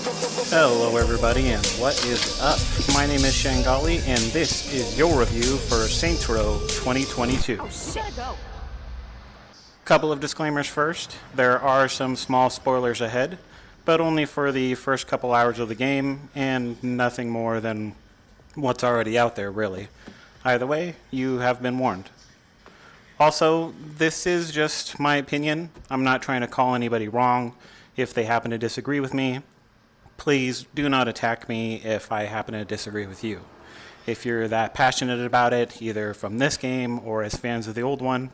Hello everybody, and what is up? My name is Shengali, and this is your review for Saints Row 2022. Oh shit, go. Couple of disclaimers first. There are some small spoilers ahead, but only for the first couple hours of the game, and nothing more than what's already out there, really. Either way, you have been warned. Also, this is just my opinion. I'm not trying to call anybody wrong. If they happen to disagree with me, please do not attack me if I happen to disagree with you. If you're that passionate about it, either from this game or as fans of the old one,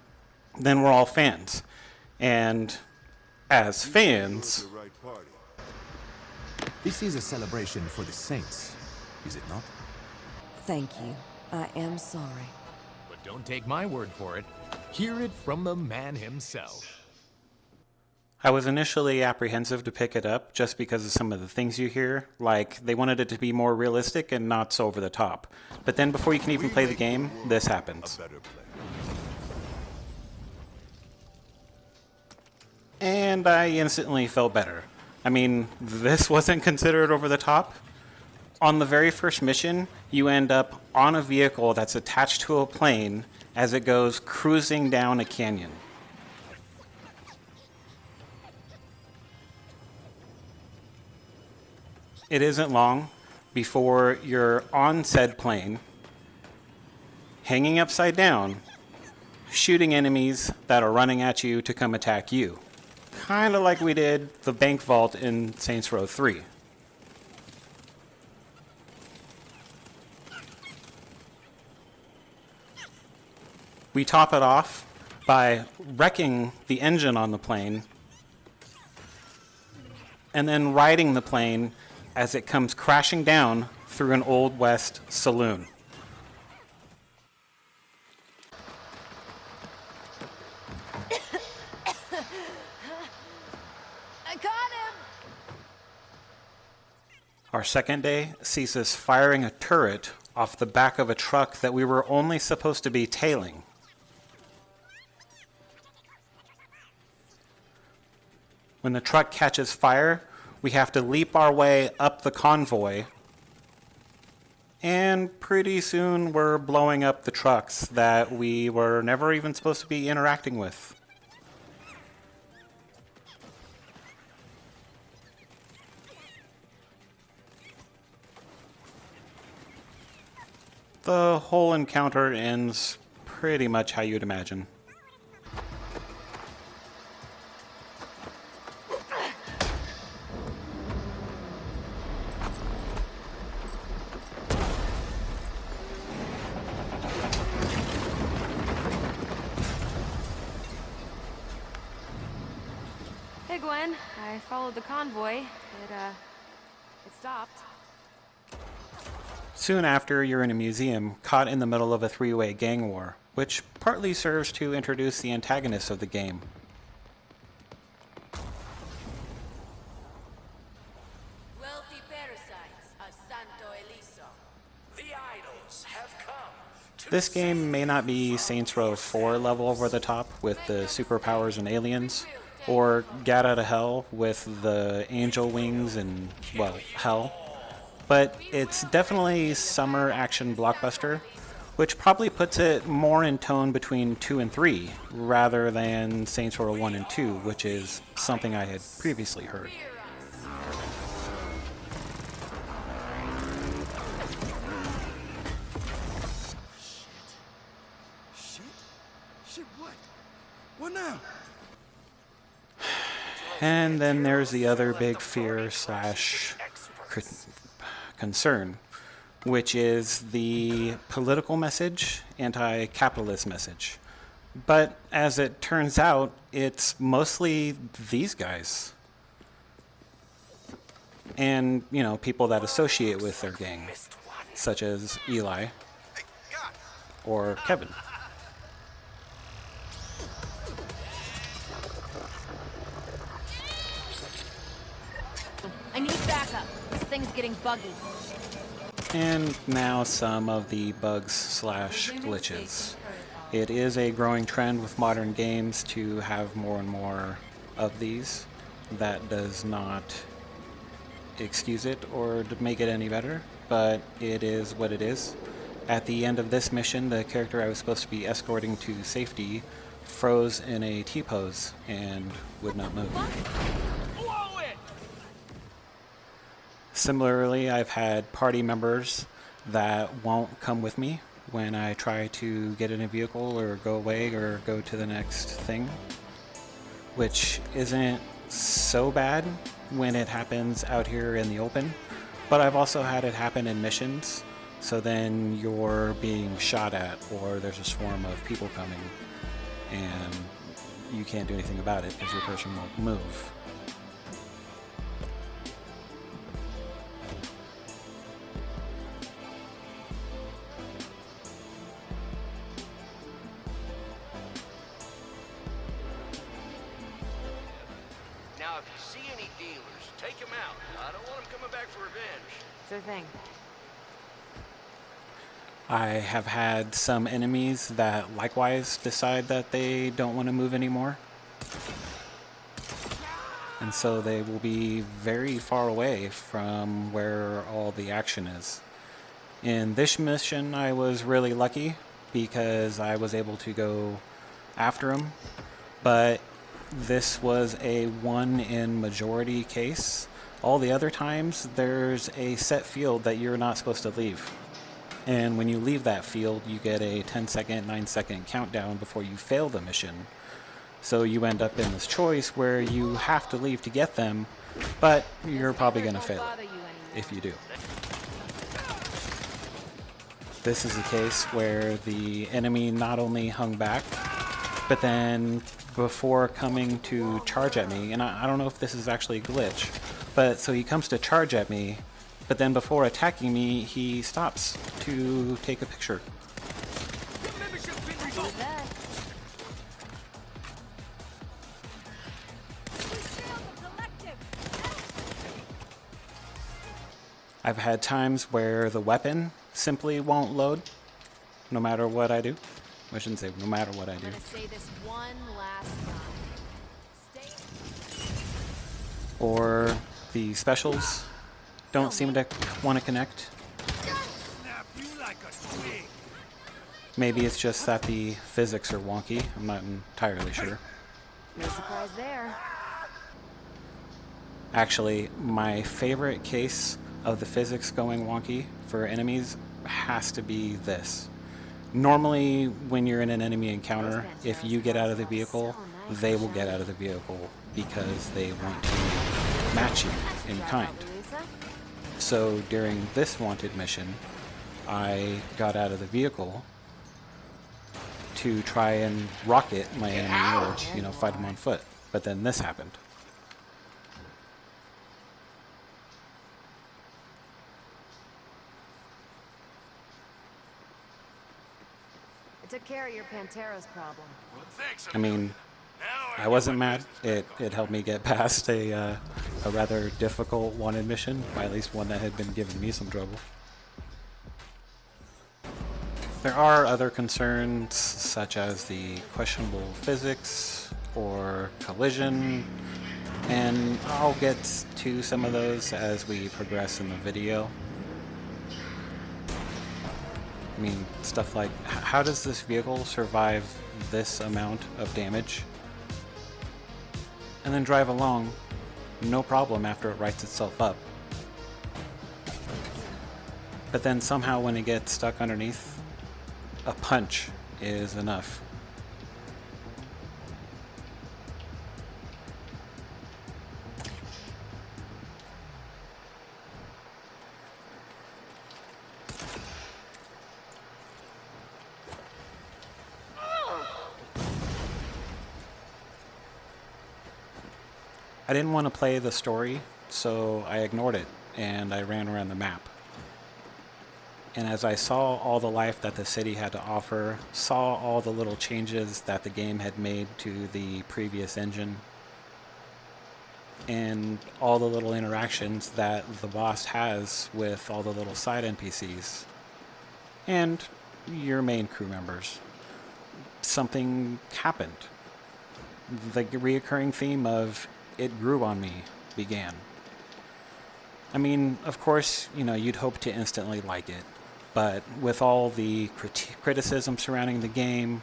then we're all fans. And as fans... This is a celebration for the Saints, is it not? Thank you. I am sorry. But don't take my word for it. Hear it from the man himself. I was initially apprehensive to pick it up just because of some of the things you hear, like they wanted it to be more realistic and not so over the top. But then before you can even play the game, this happens. And I instantly felt better. I mean, this wasn't considered over the top. On the very first mission, you end up on a vehicle that's attached to a plane as it goes cruising down a canyon. It isn't long before you're on said plane, hanging upside down, shooting enemies that are running at you to come attack you. Kind of like we did the bank vault in Saints Row 3. We top it off by wrecking the engine on the plane and then riding the plane as it comes crashing down through an Old West saloon. I got him! Our second day sees us firing a turret off the back of a truck that we were only supposed to be tailing. When the truck catches fire, we have to leap our way up the convoy, and pretty soon we're blowing up the trucks that we were never even supposed to be interacting with. The whole encounter ends pretty much how you'd imagine. Hey Gwen, I followed the convoy. It stopped. Soon after, you're in a museum, caught in the middle of a three-way gang war, which partly serves to introduce the antagonists of the game. Wealthy parasites of Santo Eliso. The idols have come. This game may not be Saints Row 4 level over the top with the superpowers and aliens, or Get Out of Hell with the angel wings and, well, hell. But it's definitely summer action blockbuster, which probably puts it more in tone between 2 and 3, rather than Saints Row 1 and 2, which is something I had previously heard. Shit, what? What now? And then there's the other big fear / concern, which is the political message, anti-capitalist message. But as it turns out, it's mostly these guys. And, you know, people that associate with their gang, such as Eli or Kevin. I need backup. This thing's getting buggy. And now some of the bugs / glitches. It is a growing trend with modern games to have more and more of these. That does not excuse it or to make it any better, but it is what it is. At the end of this mission, the character I was supposed to be escorting to safety froze in a T-pose and would not move. Blow it! Similarly, I've had party members that won't come with me when I try to get in a vehicle or go away or go to the next thing, which isn't so bad when it happens out here in the open, but I've also had it happen in missions. So then you're being shot at, or there's a swarm of people coming, and you can't do anything about it because your person won't move. Now, if you see any dealers, take them out. I don't want them coming back for revenge. Sure thing. I have had some enemies that likewise decide that they don't want to move anymore. And so they will be very far away from where all the action is. In this mission, I was really lucky because I was able to go after them, but this was a 1 in majority case. All the other times, there's a set field that you're not supposed to leave. And when you leave that field, you get a 10-second, 9-second countdown before you fail the mission. So you end up in this choice where you have to leave to get them, but you're probably going to fail it if you do. This is a case where the enemy not only hung back, but then before coming to charge at me, and I don't know if this is actually a glitch, but so he comes to charge at me, but then before attacking me, he stops to take a picture. I've had times where the weapon simply won't load, no matter what I do. I shouldn't say no matter what I do. I'm gonna say this one last time. Stay. Or the specials don't seem to want to connect. Snap you like a twig. Maybe it's just that the physics are wonky. I'm not entirely sure. No surprise there. Actually, my favorite case of the physics going wonky for enemies has to be this. Normally, when you're in an enemy encounter, if you get out of the vehicle, they will get out of the vehicle because they want to match you in kind. So during this wanted mission, I got out of the vehicle to try and rocket my enemy or, fight him on foot. But then this happened. I took care of your Pantera's problem. Well, thanks. I mean, I wasn't mad. It helped me get past a rather difficult wanted mission, or at least one that had been giving me some trouble. There are other concerns, such as the questionable physics or collision, and I'll get to some of those as we progress in the video. I mean, stuff like, how does this vehicle survive this amount of damage? And then drive along, no problem after it rights itself up. But then somehow when it gets stuck underneath, a punch is enough. I didn't want to play the story, so I ignored it and I ran around the map. And as I saw all the life that the city had to offer, saw all the little changes that the game had made to the previous engine, and all the little interactions that the boss has with all the little side NPCs, and your main crew members, something happened. The reoccurring theme of "it grew on me" began. I mean, of course, you'd hope to instantly like it, but with all the criticism surrounding the game,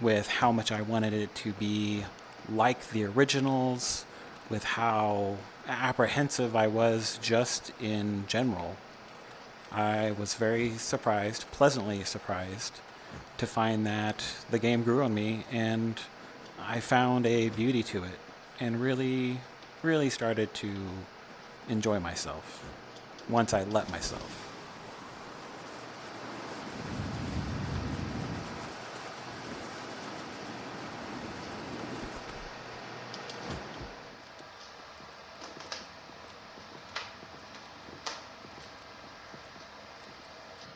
with how much I wanted it to be like the originals, with how apprehensive I was just in general, I was very surprised, pleasantly surprised, to find that the game grew on me and I found a beauty to it and really, really started to enjoy myself once I let myself.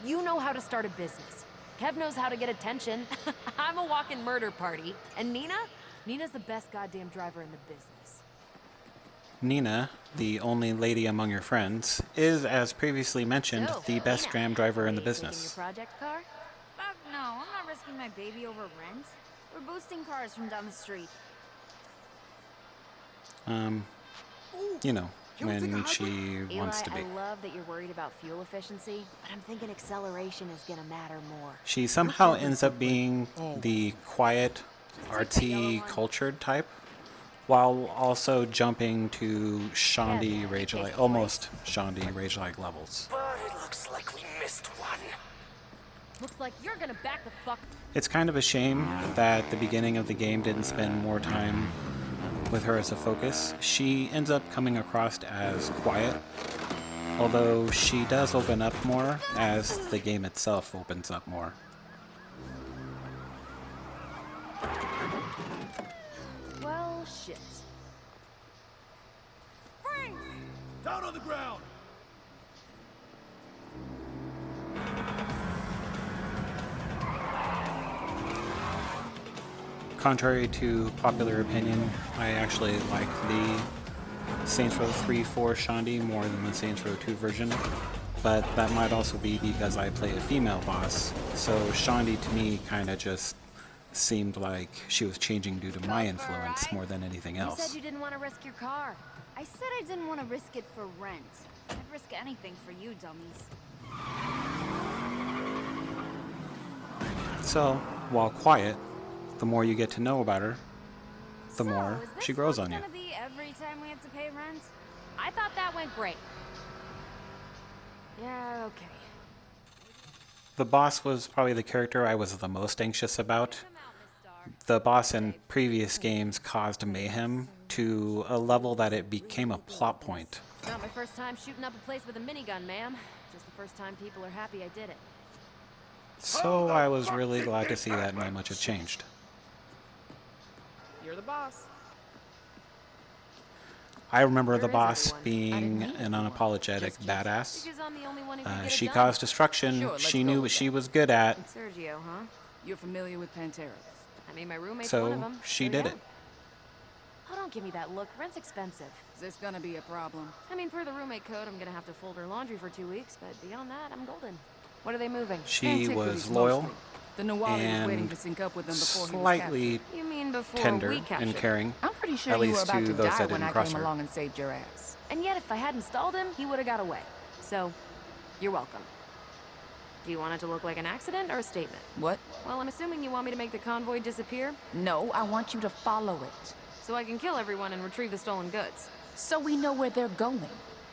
You know how to start a business. Kev knows how to get attention. I'm a walking murder party. And Nina? Nina's the best goddamn driver in the business. Nina, the only lady among your friends, is, as previously mentioned, So, the best Nina, dram driver in the are you taking business. your project car? Fuck no, I'm not risking my baby over rent. We're boosting cars from down the street. When she wants to Eli, be. I love that you're worried about fuel efficiency, but I'm thinking acceleration is gonna matter more. She somehow ends up being the quiet, artsy, cultured type, while also jumping to Shandy Rage-like, almost Shandy Rage-like levels. But it looks like we missed one. Looks like you're gonna back the fuck. It's kind of a shame that the beginning of the game didn't spend more time with her as a focus. She ends up coming across as quiet, although she does open up more as the game itself opens up more. Well, shit. Down on the ground! Contrary to popular opinion, I actually like the Saints Row 3-4 Shandy more than the Saints Row 2 version, but that might also be because I play a female boss, so Shandy to me kind of just seemed like she was changing due to my influence more than anything You else. said you didn't want to risk your car. I said I didn't want to risk it for rent. I'd risk anything for you, dummies. So, while quiet, the more you get to know about her, the more is this she grows what's on you. gonna be every time we have to pay rent? I thought that went great. Yeah, okay. The boss was probably the character I was the most anxious about. Come out, Miss Star. The boss in previous games caused mayhem to a level that it became a plot point. It's not my first time shooting up a place with a minigun, ma'am. Just the first time people are happy I did it. So I was really glad to see that not much had changed. You're the boss. I remember Where the is boss everyone? being an unapologetic badass. Because I'm the only one who can get She it done. caused destruction. Sure, let's She go knew with what that. she was good at, Sergio, huh? You're familiar with Pantera. I mean, my roommate's one of so them. she so did yeah. it. Oh, don't give me that look. Rent's expensive. Is this gonna be a problem? I mean, per the roommate code, I'm gonna have to fold her laundry for 2 weeks, but beyond that, I'm golden. When are they moving? She Antiquities was loyal mostly. The Nawali was waiting and to sync up with them before slightly You mean before tender we captured and him? caring, I'm pretty sure at you were least about to to those die that when didn't I cross came her. along and saved your ass. And yet, if I hadn't stalled him, he would have got away. So, you're welcome. Do you want it to look like an accident or a statement? What? Well, I'm assuming you want me to make the convoy disappear, No, I want you to follow it. so I can kill everyone and retrieve the stolen goods. So we know where they're going.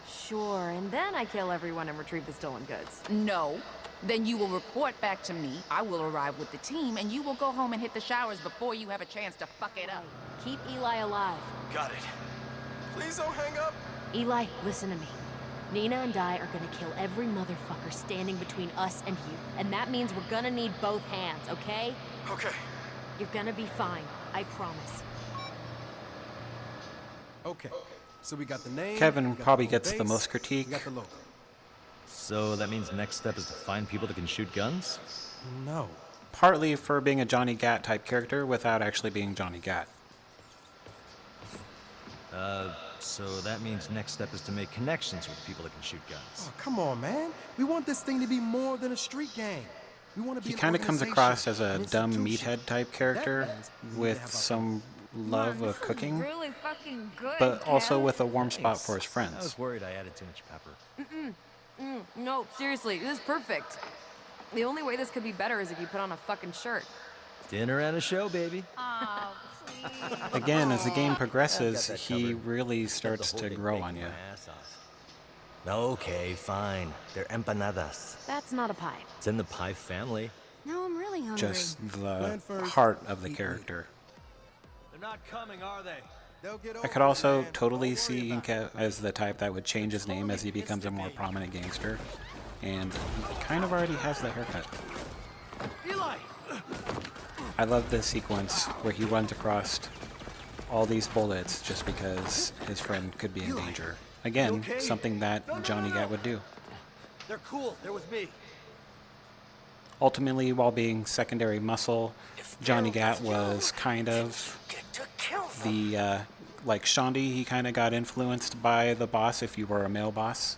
Sure, and then I kill everyone and retrieve the stolen goods. No. Then you will report back to me, I will arrive with the team, and you will go home and hit the showers before you have a chance to fuck it up. Keep Eli alive. Got it. Please don't hang up. Eli, listen to me. Nina and I are gonna kill every motherfucker standing between us and you. And that means we're gonna need both hands, okay? Okay. You're gonna be fine. I promise. Okay, so we got the name. Kevin we got probably the gets home the base, most critique. We got the logo. So that means next step is to find people that can shoot guns? No. Partly for being a Johnny Gat type character without actually being Johnny Gat. So that means next step is to make connections with people that can shoot guns. Oh, come on, man. We want this thing to be more than a street gang. We want to be He an kind of comes organization, across as a an dumb institution. meathead type That character means we need to with have our some love Man, of this is cooking, really fucking good, but also Kev. with a warm spot Thanks. for his I friends. was worried I added too much pepper. No, seriously, this is perfect. The only way this could be better is if you put on a fucking shirt. Dinner and a show, baby. Oh, please. Again, as the game I've progresses, got that he covered. really Except starts the whole to thing grow baking on you. my ass off. Okay, fine. They're empanadas. That's not a pie. It's in the pie family. No, I'm really hungry. Just the Plan first, heart of the eat character. They're not coming, are they? They'll get I over could it, also man. totally Don't worry see about it. Kev as the type that would change his name as he becomes a more prominent gangster. And he kind of already has the haircut. Eli! I love this sequence where he runs across all these bullets just because his friend could be in danger. Again, okay? something that No, no, Johnny no, Gat no. would do. They're cool. They're with me. Ultimately, while being secondary muscle, Johnny Gat was kind of Get to kill them. the, like Shondi, he kind of got influenced by the boss if you were a male boss.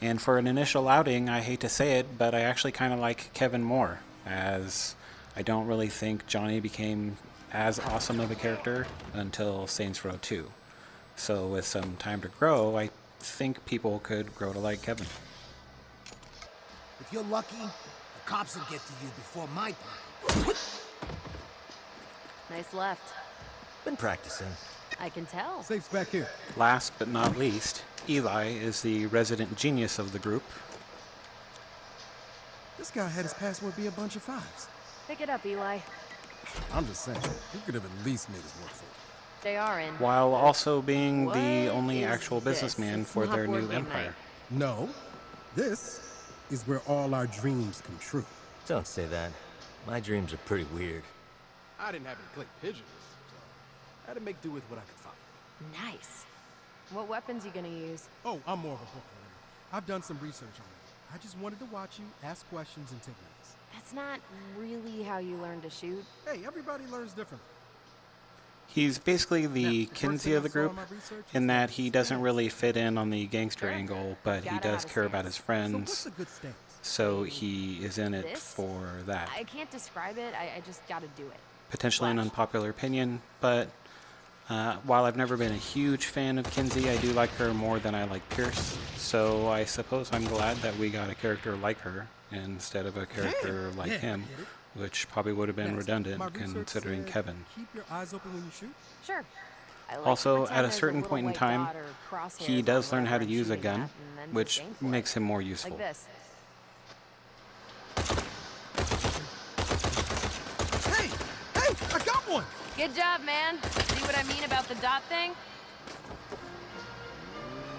And for an initial outing, I hate to say it, but I actually kind of like Kevin more, as I don't really think Johnny became as awesome of a character until Saints Row 2. So with some time to grow, I think people could grow to like Kevin. If you're lucky, the cops will get to you before my party. Nice left. Been practicing. I can tell. Safe's back here. Last but not least, Eli is the resident genius of the group. This guy had his password be a bunch of fives. Pick it up, Eli. I'm just saying, he could have at least made his work for it. They are in. While also being What the only is actual this? businessman It's for not their board new game empire. night. No, this is where all our dreams come true. Don't say that. My dreams are pretty weird. I didn't have any clay pigeons, so I had to make do with what I could find. Nice. What weapons you gonna use? Oh, I'm more of a book learner. I've done some research on it. I just wanted to watch you, ask questions, and take notes. That's not really how you learn to shoot. Hey, everybody learns differently. He's basically the Now, the first Kinsey thing of the I saw in group, my research in is that that he doesn't really fit in on the gangster Sure. angle, but he Gotta does have a care about his stance. So what's friends, a good stance? so he is in it This? for that. I can't describe it. I just gotta do it. Potentially an Flash. unpopular opinion, but while I've never been a huge fan of Kinsey, I do like her more than I like Pierce. So I suppose I'm glad that we got a character like her instead of a character like Yeah, I him, get it. which probably would have been Next, redundant my research considering said Kevin. Keep your eyes open when you shoot. Sure. I like Also, to at pretend a there's certain little point in white time, dot or crosshairs he on does learn how whatever to I'm use a shooting gun, at, and then which just aim for it. makes him more useful. Like this. Hey! Hey! I got one! Good job, man. See what I mean about the dot thing?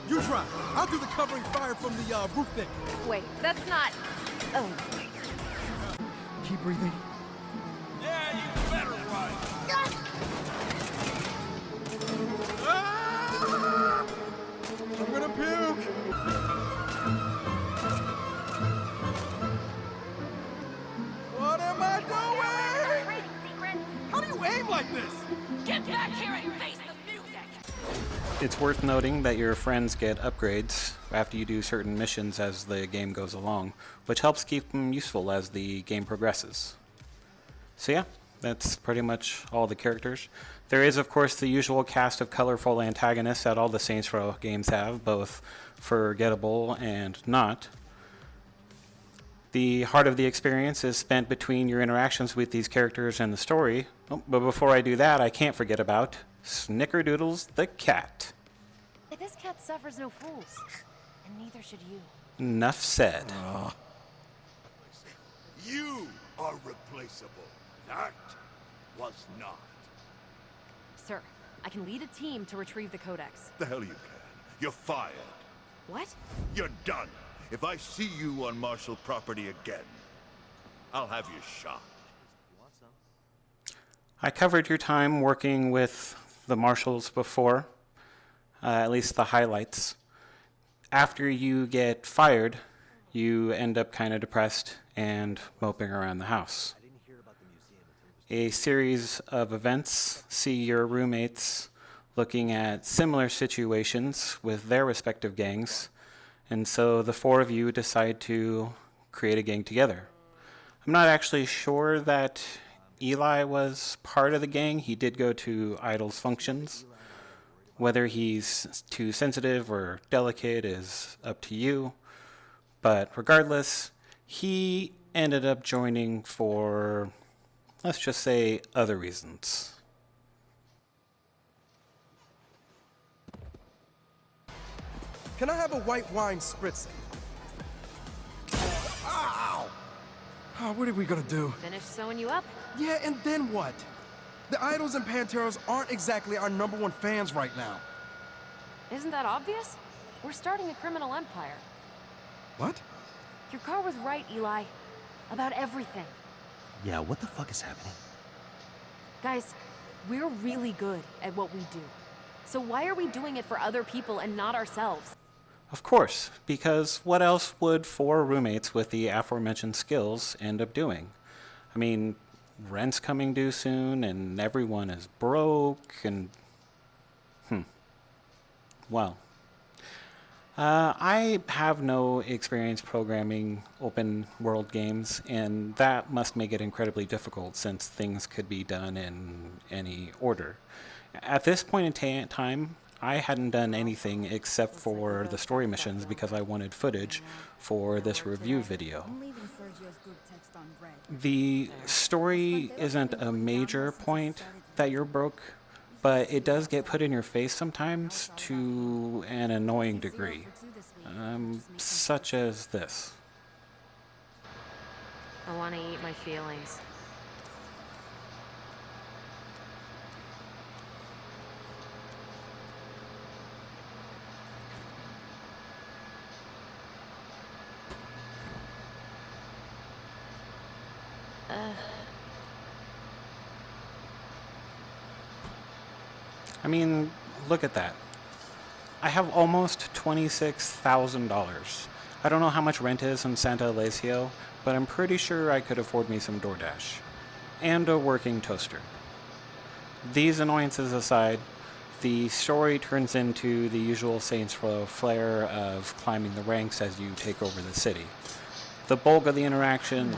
You try. I'll do the covering fire from the roof thing. Wait, that's not... Oh, Keep breathing. Yeah, you better run. Ah! I'm gonna puke. What am I doing? How do you aim like this? Get back here and face the music! It's worth noting that your friends get upgrades after you do certain missions as the game goes along, which helps keep them useful as the game progresses. So yeah, that's pretty much all the characters. There is, of course, the usual cast of colorful antagonists that all the Saints Row games have, both forgettable and not. The heart of the experience is spent between your interactions with these characters and the story. Oh, but before I do that, I can't forget about Snickerdoodles the cat. this cat suffers no fools. And neither should you. Enough said. You are replaceable. That was not. Sir, I can lead a team to retrieve the codex. The hell you can. You're fired. What? You're done. If I see you on Marshall property again, I'll have you shot. I covered your time working with the Marshals before, at least the highlights. After you get fired, you end up kind of depressed and moping around the house. A series of events see your roommates looking at similar situations with their respective gangs, and so the four of you decide to create a gang together. I'm not actually sure that Eli was part of the gang, he did go to Idol's functions. Whether he's too sensitive or delicate is up to you. But regardless, he ended up joining for, let's just say, other reasons. Can I have a white wine spritzer? Ow! Oh, what are we gonna do? Finish sewing you up? Yeah, and then what? The Idols and Panteros aren't exactly our #1 fans right now. Isn't that obvious? We're starting a criminal empire. What? Your car was right, Eli. About everything. Yeah, what the fuck is happening? Guys, we're really good at what we do. So why are we doing it for other people and not ourselves? Of course, because what else would 4 roommates with the aforementioned skills end up doing? I mean, rent's coming due soon, and everyone is broke, and... Well, I have no experience programming open world games, and that must make it incredibly difficult since things could be done in any order. At this point in time, I hadn't done anything except for the story missions because I wanted footage for this review video. The story isn't a major point that you're broke, but it does get put in your face sometimes to an annoying degree, such as this. I want to eat my feelings. I mean, look at that. I have almost $26,000. I don't know how much rent is in Santa Alessio, but I'm pretty sure I could afford me some DoorDash. And a working toaster. These annoyances aside, the story turns into the usual Saints Row flair of climbing the ranks as you take over the city. The bulk of the interaction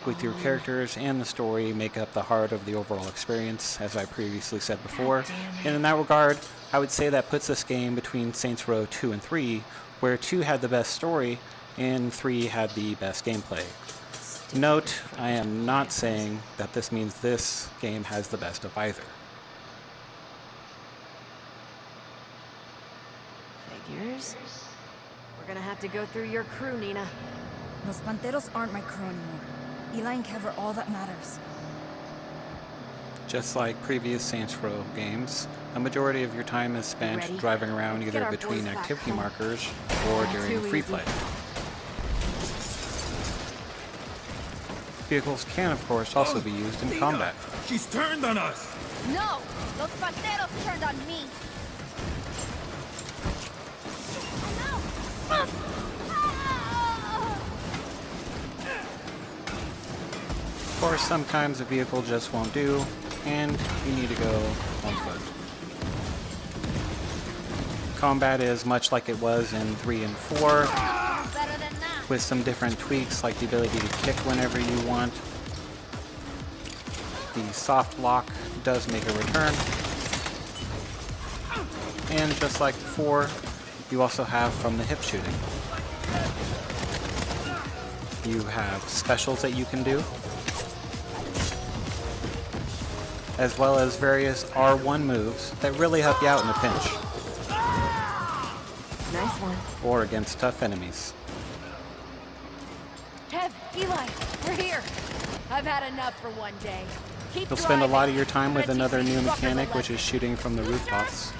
with your characters and the story make up the heart of the overall experience, as I previously said before. And in that regard, I would say that puts this game between Saints Row 2 and 3, where 2 had the best story and 3 had the best gameplay. Note, I am not saying that this means this game has the best of either. Figures? We're gonna have to go through your crew, Nina. Los Panteros aren't my crew anymore. Eli and Kev are all that matters. Just like previous Saints Row games, a majority of your time is spent driving around either between activity markers or during free play. Vehicles can, of course, also be used in combat. She's turned on us! No! Los Panteros turned on me! Of course, sometimes a vehicle just won't do, and you need to go on foot. Combat is much like it was in 3 and 4, with some different tweaks like the ability to kick whenever you want. The soft lock does make a return. And just like before, you also have from the hip shooting. You have specials that you can do, as well as various R1 moves that really help you out in a pinch. Nice one. Or against tough enemies. Kev, Eli, we're here. I've had enough for one day. Keep You'll spend a lot of your driving. time with another new mechanic, which is shooting from the rooftops.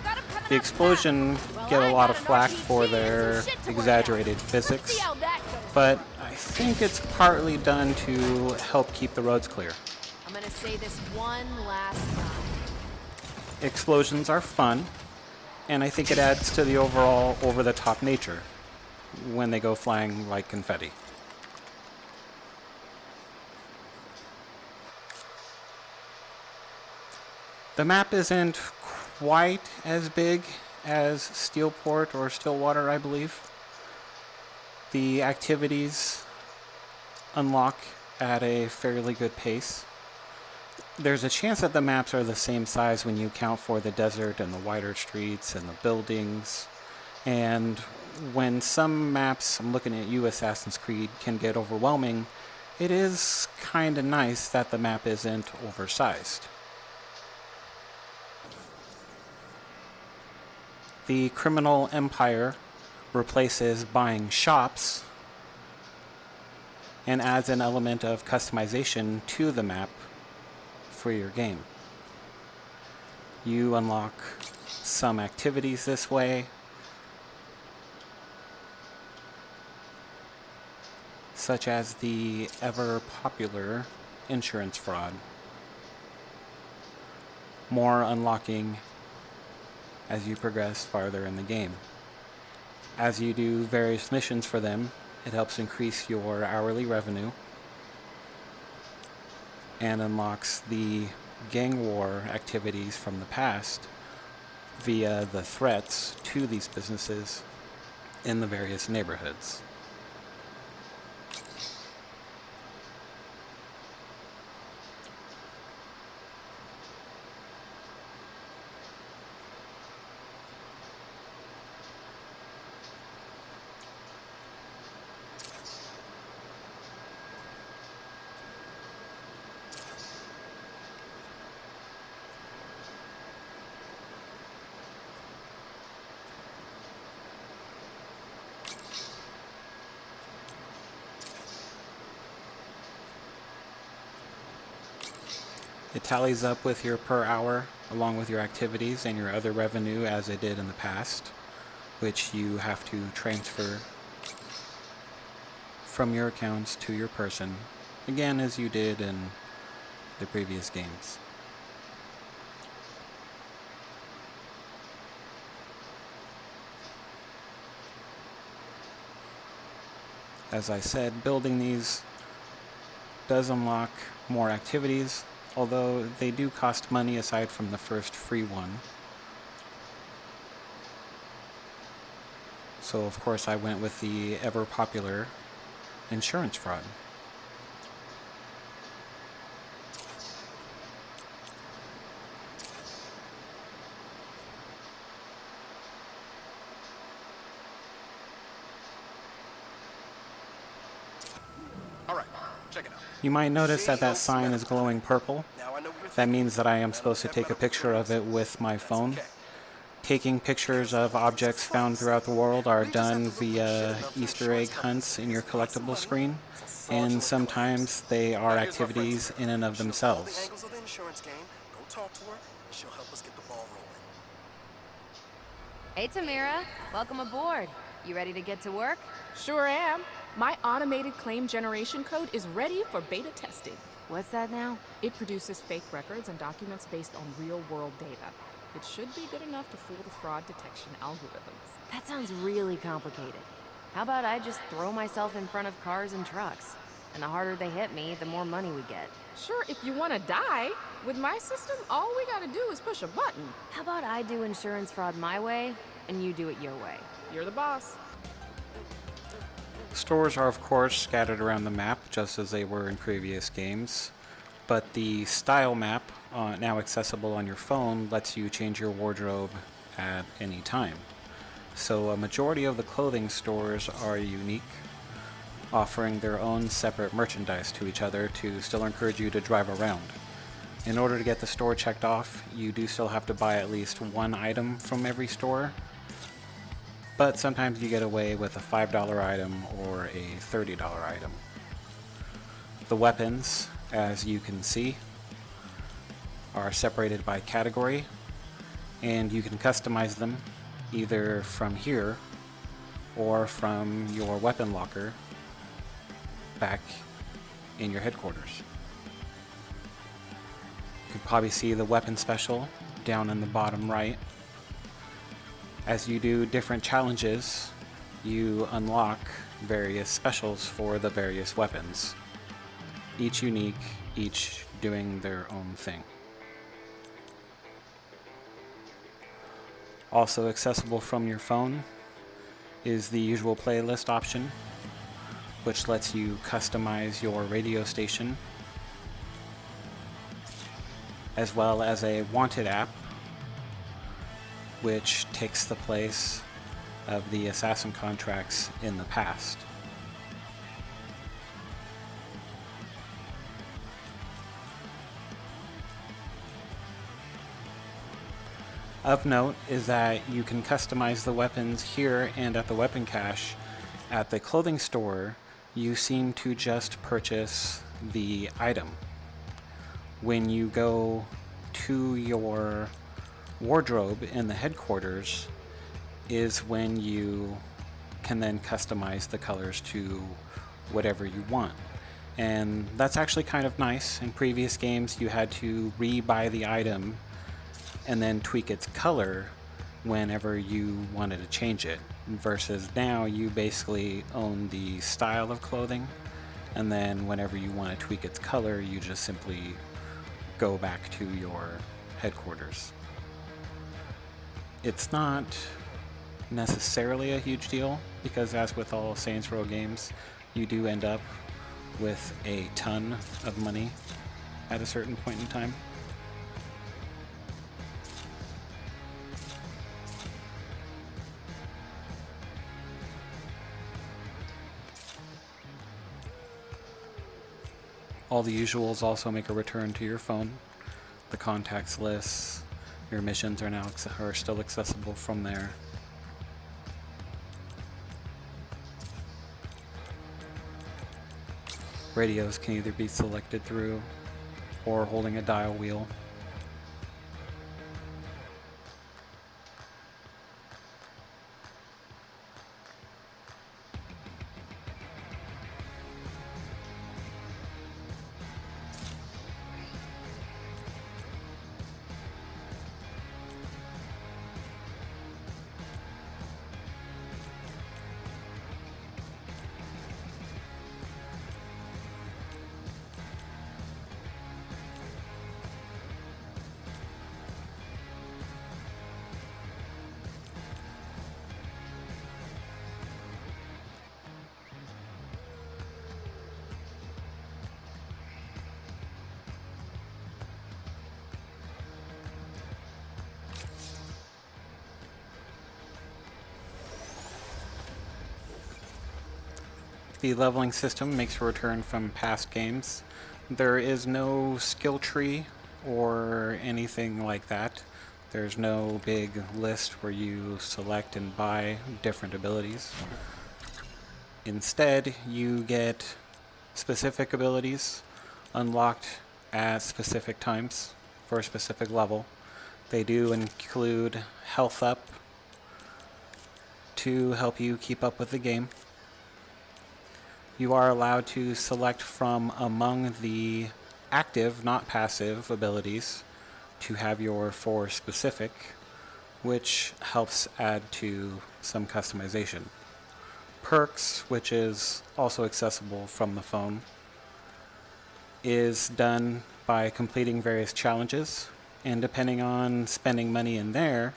The Explosion get a lot of flack for their exaggerated physics, but I think it's partly done to help keep the roads clear. I'm gonna say this one last time. Explosions are fun, and I think it adds to the overall over-the-top nature when they go flying like confetti. The map isn't quite as big as Steelport or Stillwater, I believe. The activities unlock at a fairly good pace. There's a chance that the maps are the same size when you account for the desert and the wider streets and the buildings. And when some maps, I'm looking at you, Assassin's Creed, can get overwhelming, it is kind of nice that the map isn't oversized. The criminal empire replaces buying shops and adds an element of customization to the map for your game. You unlock some activities this way, such as the ever popular insurance fraud. More unlocking as you progress farther in the game. As you do various missions for them, it helps increase your hourly revenue and unlocks the gang war activities from the past via the threats to these businesses in the various neighborhoods. It tallies up with your per hour, along with your activities and your other revenue as it did in the past, which you have to transfer from your accounts to your person, again as you did in the previous games. As I said, building these does unlock more activities, although they do cost money aside from the first free one. So of course I went with the ever popular insurance fraud. All right, check it out. You might notice that that sign is glowing purple. That means that I am supposed to take a picture of it with my phone. Taking pictures of objects found throughout the world are done via Easter egg hunts in your collectible screen, and sometimes they are activities in and of themselves. Hey, Tamira. Welcome aboard. You ready to get to work? Sure am. My automated claim generation code is ready for beta testing. What's that now? It produces fake records and documents based on real-world data. It should be good enough to fool the fraud detection algorithms. That sounds really complicated. How about I just throw myself in front of cars and trucks? And the harder they hit me, the more money we get. Sure, if you want to die. With my system, all we gotta do is push a button. How about I do insurance fraud my way, and you do it your way? You're the boss. Stores are of course scattered around the map, just as they were in previous games, but the style map, now accessible on your phone, lets you change your wardrobe at any time. So a majority of the clothing stores are unique, offering their own separate merchandise to each other to still encourage you to drive around. In order to get the store checked off, you do still have to buy at least one item from every store, but sometimes you get away with a $5 item or a $30 item. The weapons, as you can see, are separated by category, and you can customize them either from here or from your weapon locker back in your headquarters. You can probably see the weapon special down in the bottom right. As you do different challenges, you unlock various specials for the various weapons, each unique, each doing their own thing. Also accessible from your phone is the usual playlist option, which lets you customize your radio station as well as a wanted app, which takes the place of the assassin contracts in the past. Of note is that you can customize the weapons here and at the weapon cache. At the clothing store, you seem to just purchase the item. When you go to your wardrobe in the headquarters is when you can then customize the colors to whatever you want. And that's actually kind of nice. In previous games, you had to re-buy the item and then tweak its color whenever you wanted to change it, versus now you basically own the style of clothing, and then whenever you want to tweak its color, you just simply go back to your headquarters. It's not necessarily a huge deal, because as with all Saints Row games, you do end up with a ton of money at a certain point in time. All the usuals also make a return to your phone. The contacts lists, your missions are still accessible from there. Radios can either be selected through or holding a dial wheel. The leveling system makes a return from past games. There is no skill tree or anything like that. There's no big list where you select and buy different abilities. Instead, you get specific abilities unlocked at specific times for a specific level. They do include health up to help you keep up with the game. You are allowed to select from among the active, not passive, abilities to have your 4 specific, which helps add to some customization. Perks, which is also accessible from the phone, is done by completing various challenges, and depending on spending money in there,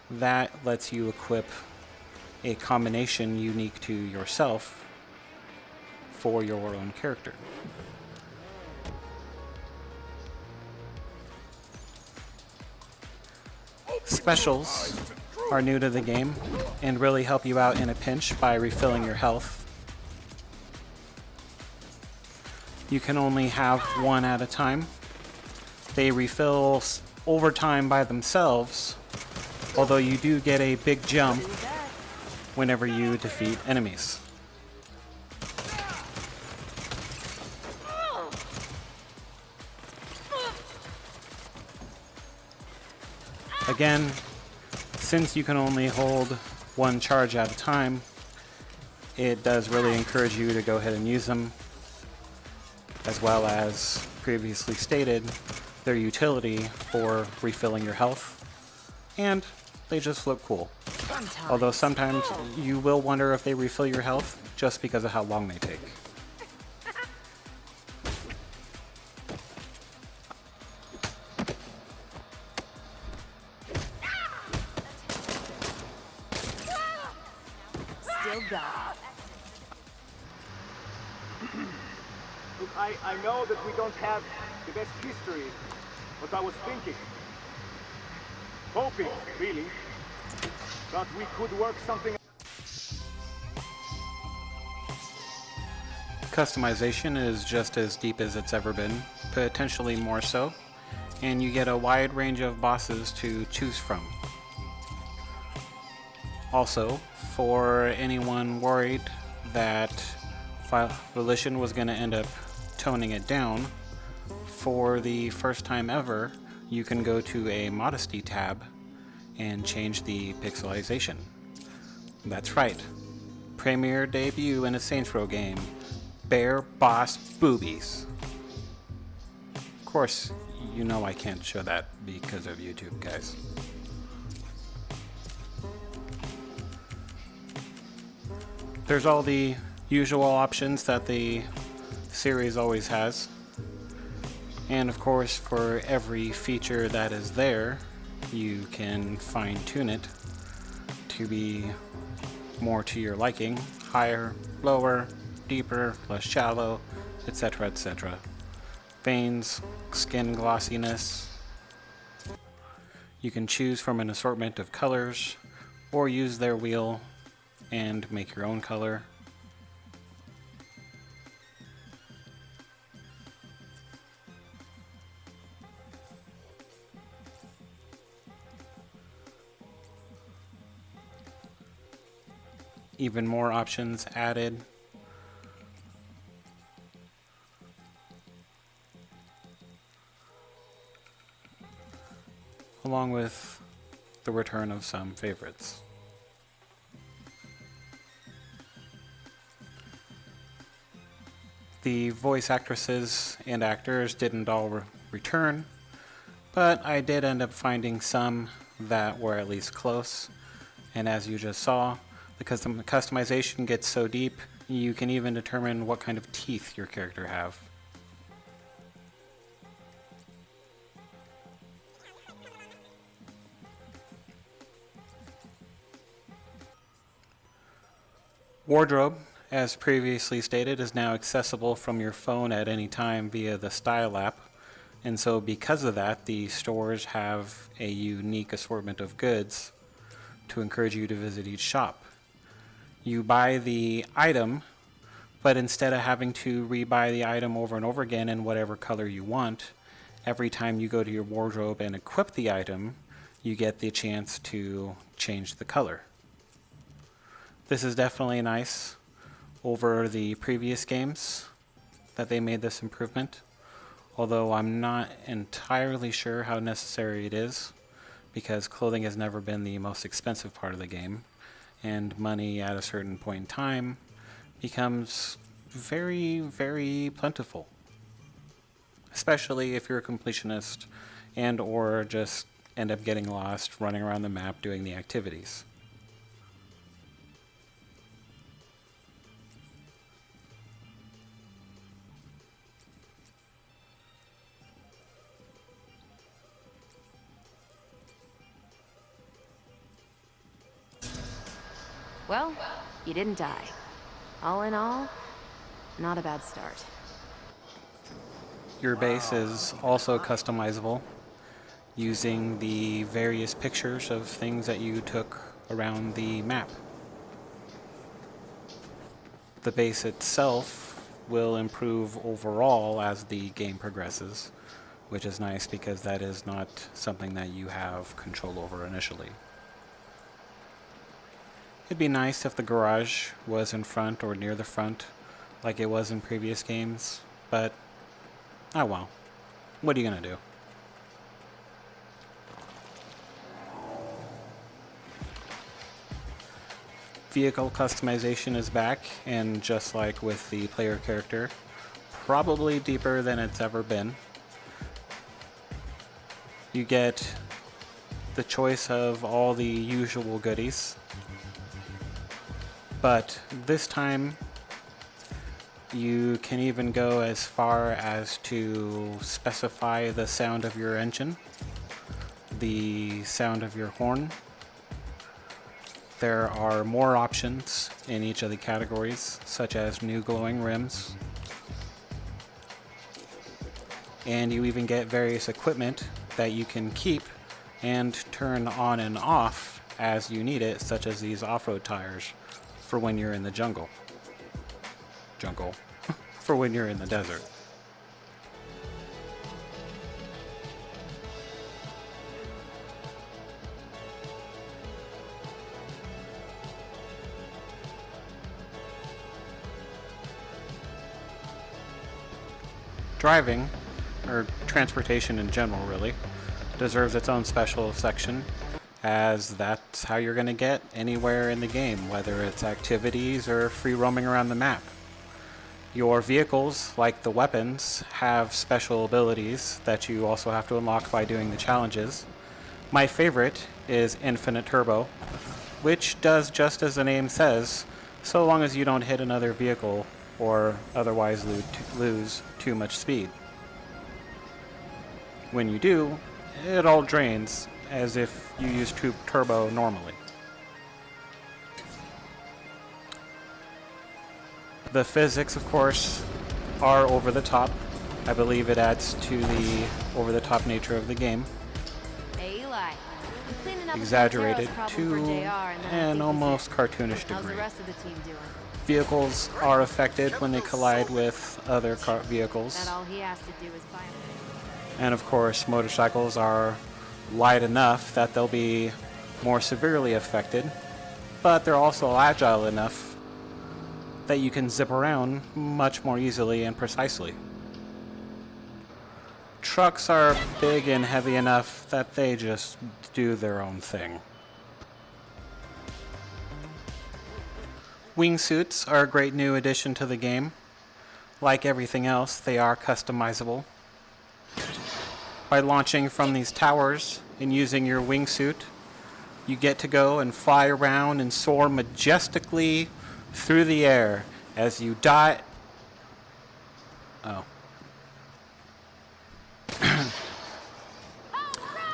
that lets you equip a combination unique to yourself for your own character. Specials are new to the game and really help you out in a pinch by refilling your health. You can only have one at a time. They refill over time by themselves, although you do get a big jump whenever you defeat enemies. Again, since you can only hold one charge at a time, it does really encourage you to go ahead and use them, as well as previously stated, their utility for refilling your health, and they just look cool. Although sometimes you will wonder if they refill your health just because of how long they take. Look, I know that we don't have the best history But I was thinking, hoping, really, that we could work something. Customization is just as deep as it's ever been, potentially more so, and you get a wide range of bosses to choose from. Also, for anyone worried that Volition was going to end up toning it down, for the first time ever, you can go to a Modesty tab and change the pixelization. That's right. Premiere debut in a Saints Row game. Bare boss boobies. Of course, you know I can't show that because of YouTube, guys. There's all the usual options that the series always has. And of course, for every feature that is there, you can fine-tune it to be more to your liking. Higher, lower, deeper, less shallow, etc., etc. Veins, skin glossiness. You can choose from an assortment of colors, or use their wheel and make your own color. Even more options added. Along with the return of some favorites. The voice actresses and actors didn't all return, but I did end up finding some that were at least close, and as you just saw, the customization gets so deep, you can even determine what kind of teeth your character have. Wardrobe, as previously stated, is now accessible from your phone at any time via the Style app, and so because of that, the stores have a unique assortment of goods to encourage you to visit each shop. You buy the item, but instead of having to rebuy the item over and over again in whatever color you want, every time you go to your wardrobe and equip the item, you get the chance to change the color. This is definitely nice over the previous games that they made this improvement, although I'm not entirely sure how necessary it is, because clothing has never been the most expensive part of the game, and money at a certain point in time becomes very, very plentiful. Especially if you're a completionist and or just end up getting lost running around the map doing the activities. Well, you didn't die. All in all, not a bad start. Your base is also customizable using the various pictures of things that you took around the map. The base itself will improve overall as the game progresses, which is nice because that is not something that you have control over initially. It'd be nice if the garage was in front or near the front, like it was in previous games, but oh well. What are you gonna do? Vehicle customization is back, and just like with the player character, probably deeper than it's ever been. You get the choice of all the usual goodies, but this time you can even go as far as to specify the sound of your engine, the sound of your horn. There are more options in each of the categories, such as new glowing rims, and you even get various equipment that you can keep and turn on and off as you need it, such as these off-road tires for when you're in the jungle. For when you're in the desert. Driving, or transportation in general really, deserves its own special section, as that's how you're going to get anywhere in the game, whether it's activities or free roaming around the map. Your vehicles, like the weapons, have special abilities that you also have to unlock by doing the challenges. My favorite is Infinite Turbo, which does just as the name says, so long as you don't hit another vehicle or otherwise lose too much speed. When you do, it all drains as if you use turbo normally. The physics, of course, are over the top. I believe it adds to the over the top nature of the game. Hey, Eli. I'm cleaning up Exaggerated a problem to for JR, and then I an think almost he's cartoonish in. How's the degree. rest of the team doing? Vehicles are affected when they collide with other vehicles. That all he has to do is buy them. And of course, motorcycles are light enough that they'll be more severely affected, but they're also agile enough that you can zip around much more easily and precisely. Trucks are big and heavy enough that they just do their own thing. Wingsuits are a great new addition to the game. Like everything else, they are customizable. By launching from these towers and using your wingsuit, you get to go and fly around and soar majestically through the air as you die.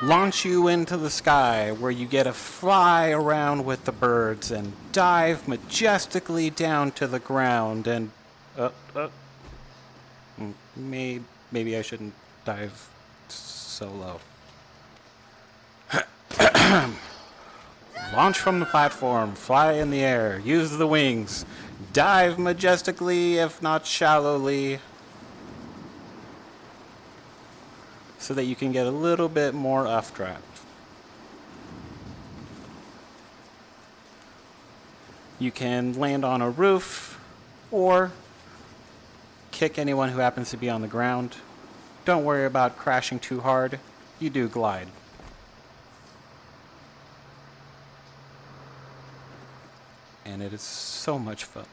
Launch you into the sky, where you get to fly around with the birds and dive majestically down to the ground and maybe I shouldn't dive so low. Launch from the platform, fly in the air, use the wings, dive majestically, if not shallowly, so that you can get a little bit more updraft. You can land on a roof or kick anyone who happens to be on the ground. Don't worry about crashing too hard. You do glide. And it is so much fun.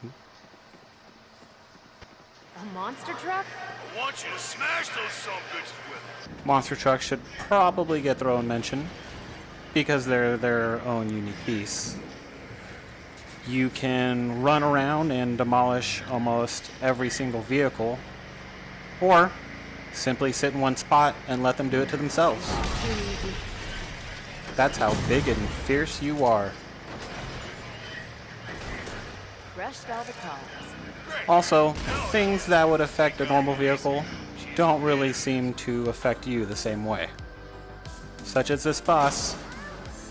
A monster truck? I want you to smash those son-bitches with it. Monster trucks should probably get their own mention because they're their own unique beasts. You can run around and demolish almost every single vehicle, or simply sit in one spot and let them do it to themselves. Too easy. That's how big and fierce you are. Crushed all the cars. Also, things that would affect a normal vehicle don't really seem to affect you the same way. Such as this boss,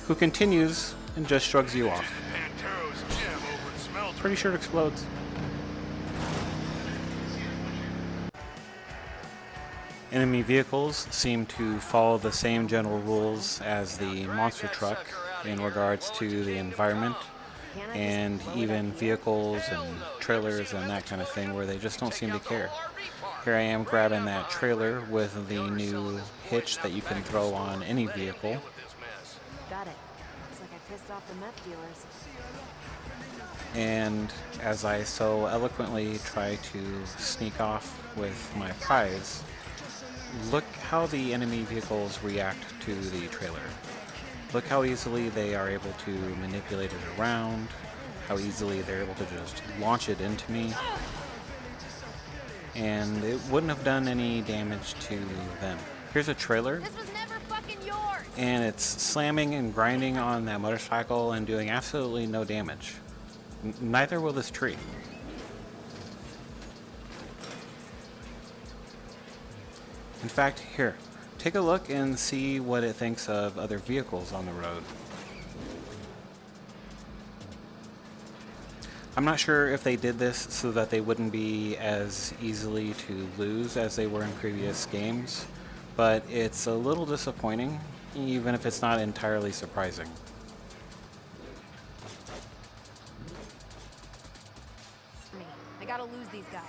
who continues and just shrugs you off. Pretty sure it explodes. Enemy vehicles seem to follow the same general rules as the monster truck in regards to the environment, and even vehicles and trailers and that kind of thing, where they just don't seem to care. Here I am grabbing that trailer with the new hitch that you can throw on any vehicle. Got it. Looks like I pissed off the meth dealers. And as I so eloquently try to sneak off with my prize, look how the enemy vehicles react to the trailer. Look how easily they are able to manipulate it around, how easily they're able to just launch it into me. And it wouldn't have done any damage to them. Here's a trailer, This was never fucking yours! and it's slamming and grinding on that motorcycle and doing absolutely no damage. Neither will this tree. In fact, here, take a look and see what it thinks of other vehicles on the road. I'm not sure if they did this so that they wouldn't be as easily to lose as they were in previous games, but it's a little disappointing, even if it's not entirely surprising. I gotta lose these guys.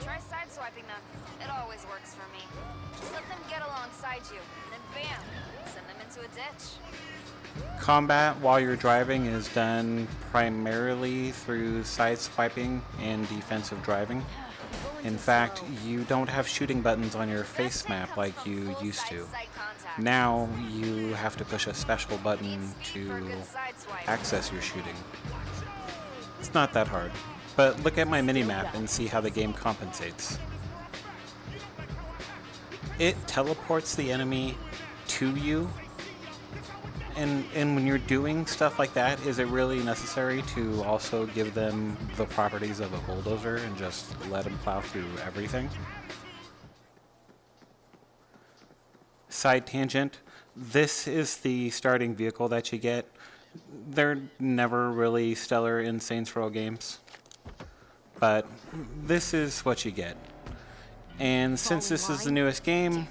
Try sideswiping them. It always works for me. Just let them get alongside you, and then bam, send them into a ditch. Combat while you're driving is done primarily through sideswiping and defensive driving. In fact, you don't have shooting buttons on your face map like you used to. Now you have to push a special button to access your shooting. It's not that hard, but look at my minimap and see how the game compensates. It teleports the enemy to you. And when you're doing stuff like that, is it really necessary to also give them the properties of a bulldozer and just let them plow through everything? Side tangent, this is the starting vehicle that you get. They're never really stellar in Saints Row games, but this is what you get. And since this is the newest game,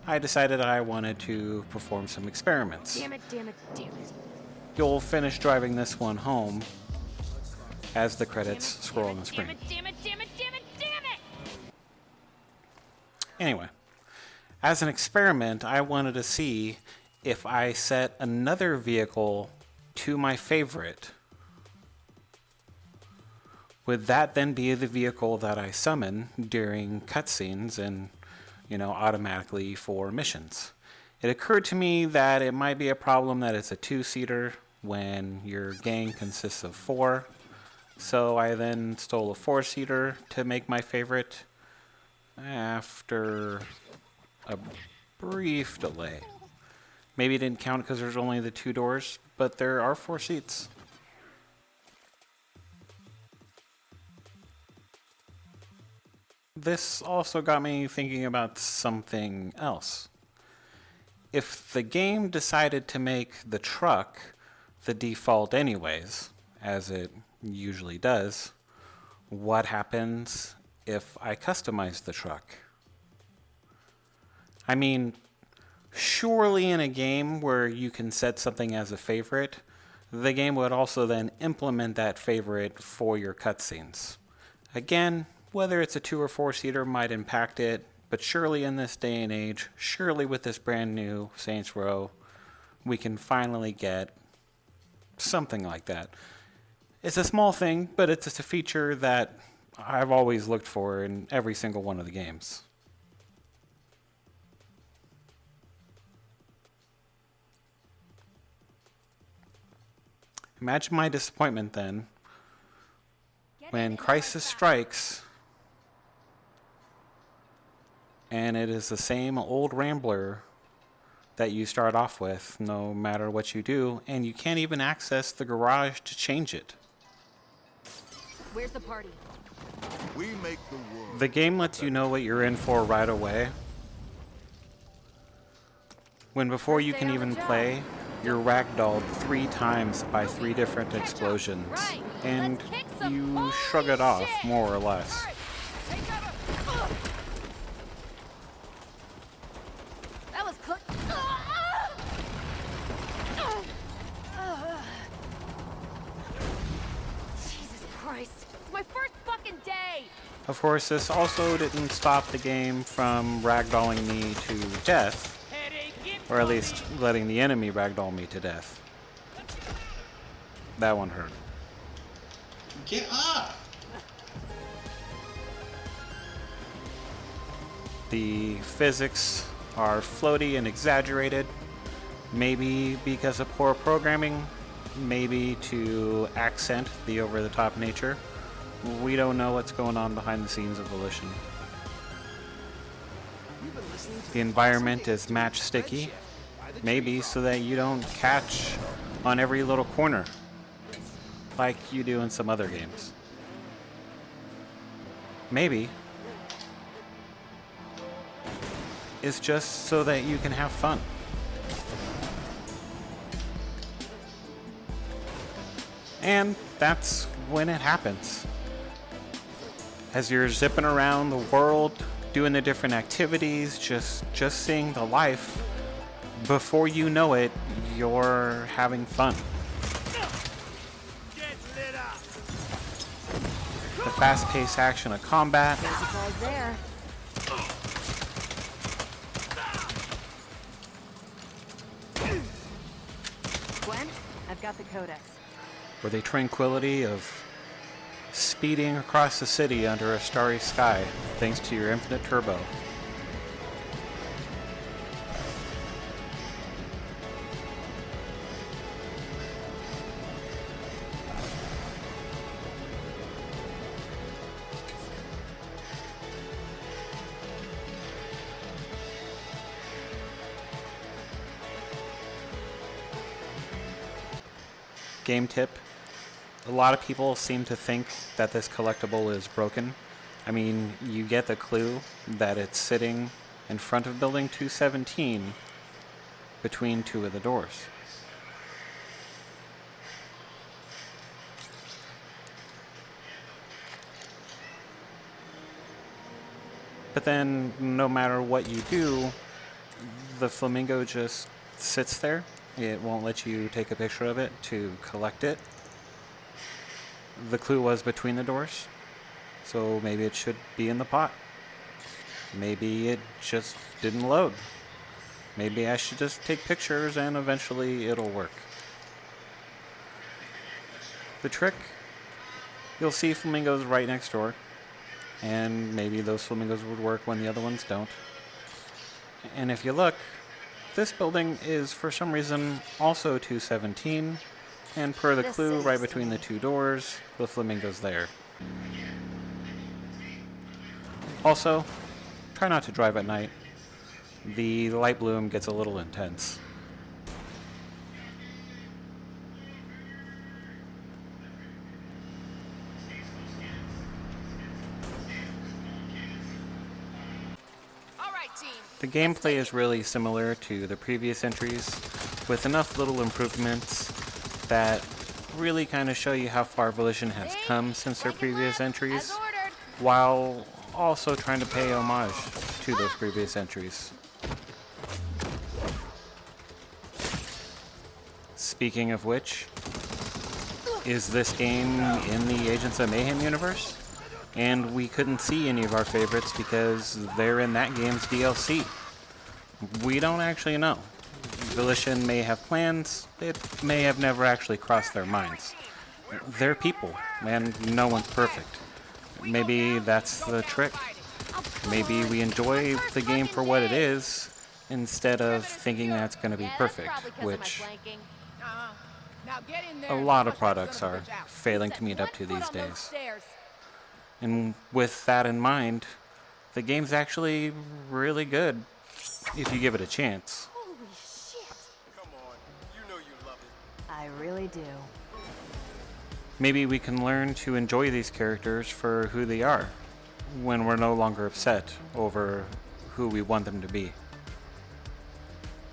I decided I wanted to perform some experiments. Damn it, damn it, damn it. You'll finish driving this one home as the credits scroll on the screen. Damn it, damn it, damn it, damn it! Anyway, as an experiment, I wanted to see if I set another vehicle to my favorite, would that then be the vehicle that I summon during cutscenes and, automatically for missions? It occurred to me that it might be a problem that it's a two-seater when your gang consists of 4. So I then stole a 4-seater to make my favorite after a brief delay. Maybe it didn't count because there's only the 2 doors, but there are 4 seats. This also got me thinking about something else. If the game decided to make the truck the default anyways, as it usually does, what happens if I customize the truck? I mean, surely in a game where you can set something as a favorite, the game would also then implement that favorite for your cutscenes. Again, whether it's a 2 or 4-seater might impact it, but surely in this day and age, surely with this brand new Saints Row, we can finally get something like that. It's a small thing, but it's just a feature that I've always looked for in every single one of the games. Imagine my disappointment then when crisis strikes and it is the same old Rambler that you start off with no matter what you do, and you can't even access the garage to change it. Where's the party? We make the world. The game lets you know what you're in for right away. When before you can even play, you're ragdolled 3 times by 3 different explosions, and you shrug it off more or less. That was cooked. Jesus Christ. It's my first fucking day. Of course, this also didn't stop the game from ragdolling me to death, or at least letting the enemy ragdoll me to death. That one hurt. Get up! The physics are floaty and exaggerated, maybe because of poor programming, maybe to accent the over-the-top nature. We don't know what's going on behind the scenes of Volition. The environment is match sticky, maybe so that you don't catch on every little corner like you do in some other games. is just so that you can have fun. And that's when it happens. As you're zipping around the world, doing the different activities, just seeing the life, before you know it, you're having fun. The fast-paced action of combat, No surprise there. Gwen, I've got the codex. or the tranquility of speeding across the city under a starry sky thanks to your infinite turbo. Game tip. A lot of people seem to think that this collectible is broken. I mean, you get the clue that it's sitting in front of building 217 between two of the doors. But then, no matter what you do, the flamingo just sits there. It won't let you take a picture of it to collect it. The clue was between the doors, so maybe it should be in the pot. Maybe it just didn't load. Maybe I should just take pictures and eventually it'll work. The trick? You'll see flamingos right next door, and maybe those flamingos would work when the other ones don't. And if you look, this building is for some reason also 217, and per the clue right between the two doors, the flamingo's there. Also, try not to drive at night. The light bloom gets a little intense. The gameplay is really similar to the previous entries, with enough little improvements that really kind of show you how far Volition has come since their previous entries, while also trying to pay homage to those previous entries. Speaking of which, is this game in the Agents of Mayhem universe? And we couldn't see any of our favorites because they're in that game's DLC. We don't actually know. Volition may have plans, it may have never actually crossed their minds. They're people, and no one's perfect. Maybe that's the trick. Maybe we enjoy the game for what it is, instead of thinking that's going to be perfect, which a lot of products are failing to meet up to these days. And with that in mind, the game's actually really good if you give it a chance. Holy shit! Come on, you know you love it. I really do. Maybe we can learn to enjoy these characters for who they are, when we're no longer upset over who we want them to be.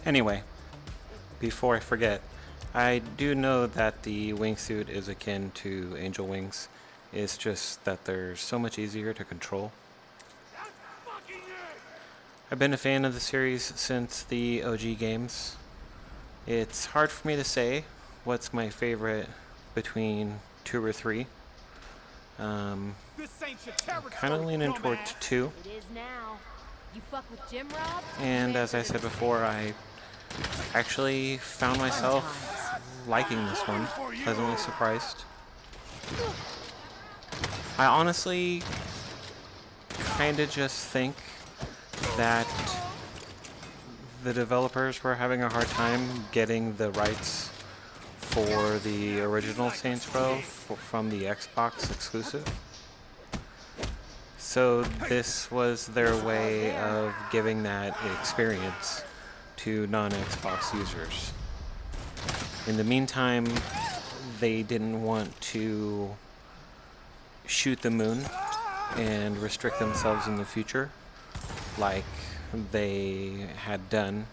Anyway, before I forget, I do know that the wingsuit is akin to angel wings. It's just that they're so much easier to control. I've been a fan of the series since the OG games. It's hard for me to say what's my favorite between 2 or 3. I'm kind of leaning towards 2. It is now. You fuck with Jim Rob? And as I said before, I actually found myself liking this one. Pleasantly surprised. I honestly kind of just think that the developers were having a hard time getting the rights for the original Saints Row from the Xbox exclusive. So this was their way of giving that experience to non-Xbox users. In the meantime, they didn't want to shoot the moon and restrict themselves in the future, like they had done.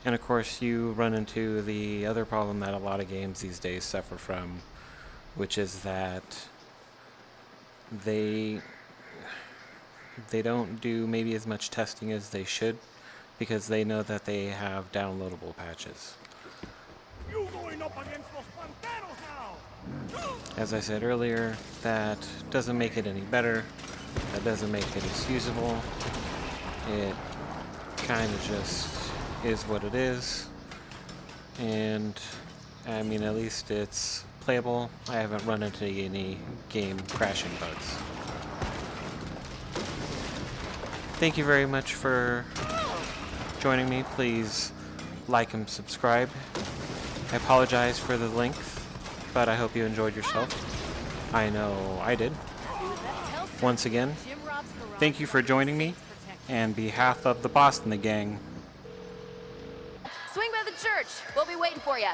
And of course, you run into the other problem that a lot of games these days suffer from, which is that they don't do maybe as much testing as they should, because they know that they have downloadable patches. You going up against los Panteros now! As I said earlier, that doesn't make it any better. That doesn't make it as usable. It kind of just is what it is. And I mean, at least it's playable. I haven't run into any game crashing bugs. Thank you very much for joining me. Please like and subscribe. I apologize for the length, but I hope you enjoyed yourself. I know I did. Once again, thank you for joining me, and behalf of the Boston the gang. Swing by the church. We'll be waiting for you.